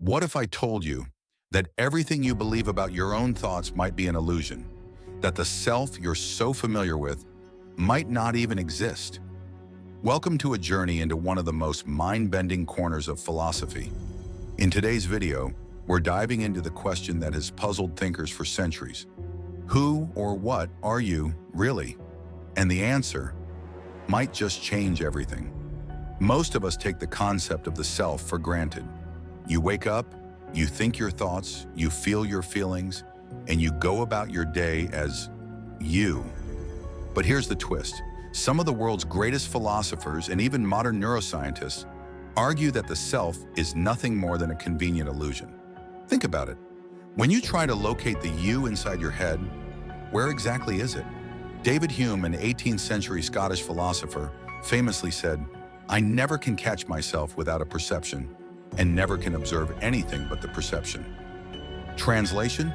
What if I told you that everything you believe about your own thoughts might be an illusion, that the self you're so familiar with might not even exist? Welcome to a journey into one of the most mind-bending corners of philosophy. In today's video, we're diving into the question that has puzzled thinkers for centuries. Who or what are you, really? And the answer might just change everything. Most of us take the concept of the self for granted. You wake up, you think your thoughts, you feel your feelings, and you go about your day as you. But here's the twist. Some of the world's greatest philosophers and even modern neuroscientists argue that the self is nothing more than a convenient illusion. Think about it. When you try to locate the you inside your head, where exactly is it? David Hume, an 18th century Scottish philosopher, famously said, "I never can catch myself without a perception, and never can observe anything but the perception." Translation?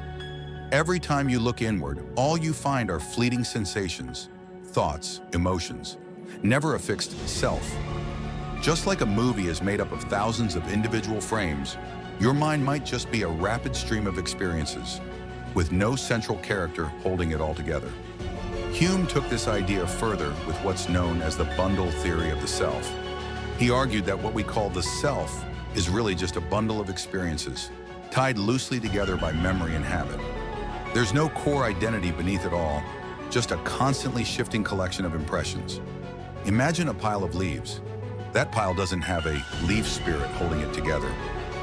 Every time you look inward, all you find are fleeting sensations, thoughts, emotions, never a fixed self. Just like a movie is made up of thousands of individual frames, your mind might just be a rapid stream of experiences, with no central character holding it all together. Hume took this idea further with what's known as the bundle theory of the self. He argued that what we call the self is really just a bundle of experiences, tied loosely together by memory and habit. There's no core identity beneath it all, just a constantly shifting collection of impressions. Imagine a pile of leaves. That pile doesn't have a leaf spirit holding it together.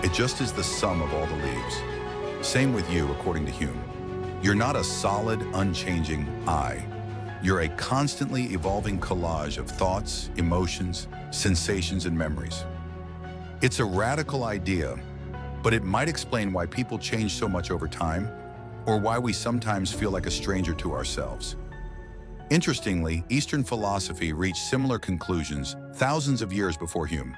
It just is the sum of all the leaves. Same with you, according to Hume. You're not a solid, unchanging I. You're a constantly evolving collage of thoughts, emotions, sensations, and memories. It's a radical idea, but it might explain why people change so much over time, or why we sometimes feel like a stranger to ourselves. Interestingly, Eastern philosophy reached similar conclusions thousands of years before Hume.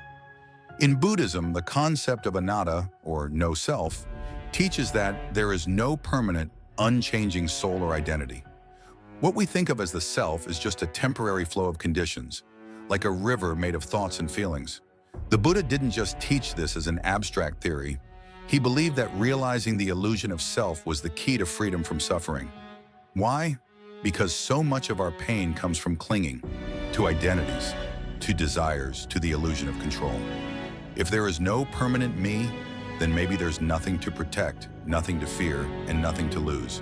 In Buddhism, the concept of anatta, or no self, teaches that there is no permanent, unchanging soul or identity. What we think of as the self is just a temporary flow of conditions, like a river made of thoughts and feelings. The Buddha didn't just teach this as an abstract theory. He believed that realizing the illusion of self was the key to freedom from suffering. Why? Because so much of our pain comes from clinging to identities, to desires, to the illusion of control. If there is no permanent me, then maybe there's nothing to protect, nothing to fear, and nothing to lose.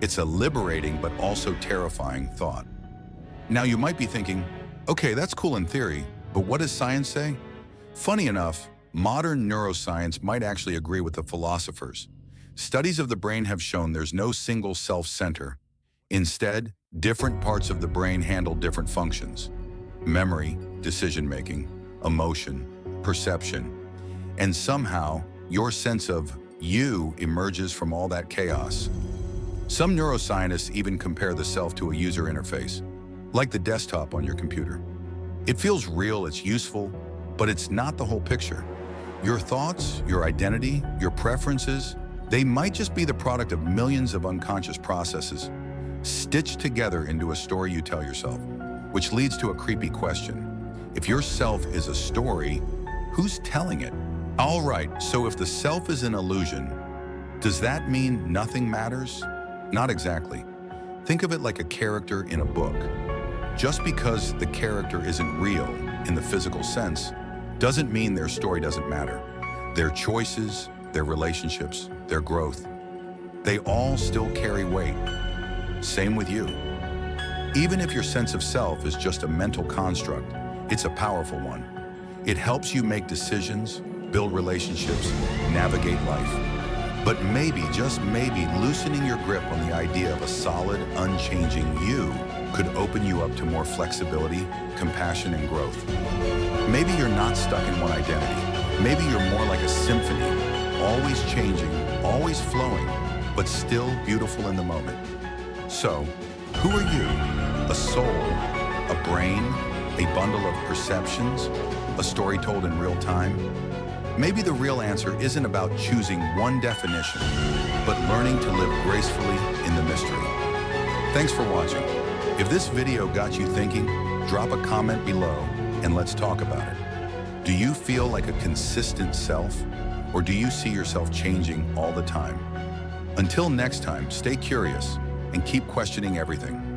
It's a liberating but also terrifying thought. Now you might be thinking, okay, that's cool in theory, but what does science say? Funny enough, modern neuroscience might actually agree with the philosophers. Studies of the brain have shown there's no single self-center. Instead, different parts of the brain handle different functions: memory, decision-making, emotion, perception. And somehow, your sense of you emerges from all that chaos. Some neuroscientists even compare the self to a user interface, like the desktop on your computer. It feels real, it's useful, but it's not the whole picture. Your thoughts, your identity, your preferences, they might just be the product of millions of unconscious processes, stitched together into a story you tell yourself, which leads to a creepy question. If your self is a story, who's telling it? All right, so if the self is an illusion, does that mean nothing matters? Not exactly. Think of it like a character in a book. Just because the character isn't real in the physical sense doesn't mean their story doesn't matter. Their choices, their relationships, their growth, they all still carry weight. Same with you. Even if your sense of self is just a mental construct, it's a powerful one. It helps you make decisions, build relationships, navigate life. But maybe, just maybe, loosening your grip on the idea of a solid, unchanging you could open you up to more flexibility, compassion, and growth. Maybe you're not stuck in one identity. Maybe you're more like a symphony, always changing, always flowing, but still beautiful in the moment. So, who are you? A soul? A brain? A bundle of perceptions? A story told in real time? Maybe the real answer isn't about choosing one definition, but learning to live gracefully in the mystery. Thanks for watching. If this video got you thinking, drop a comment below and let's talk about it. Do you feel like a consistent self? Or do you see yourself changing all the time? Until next time, stay curious and keep questioning everything.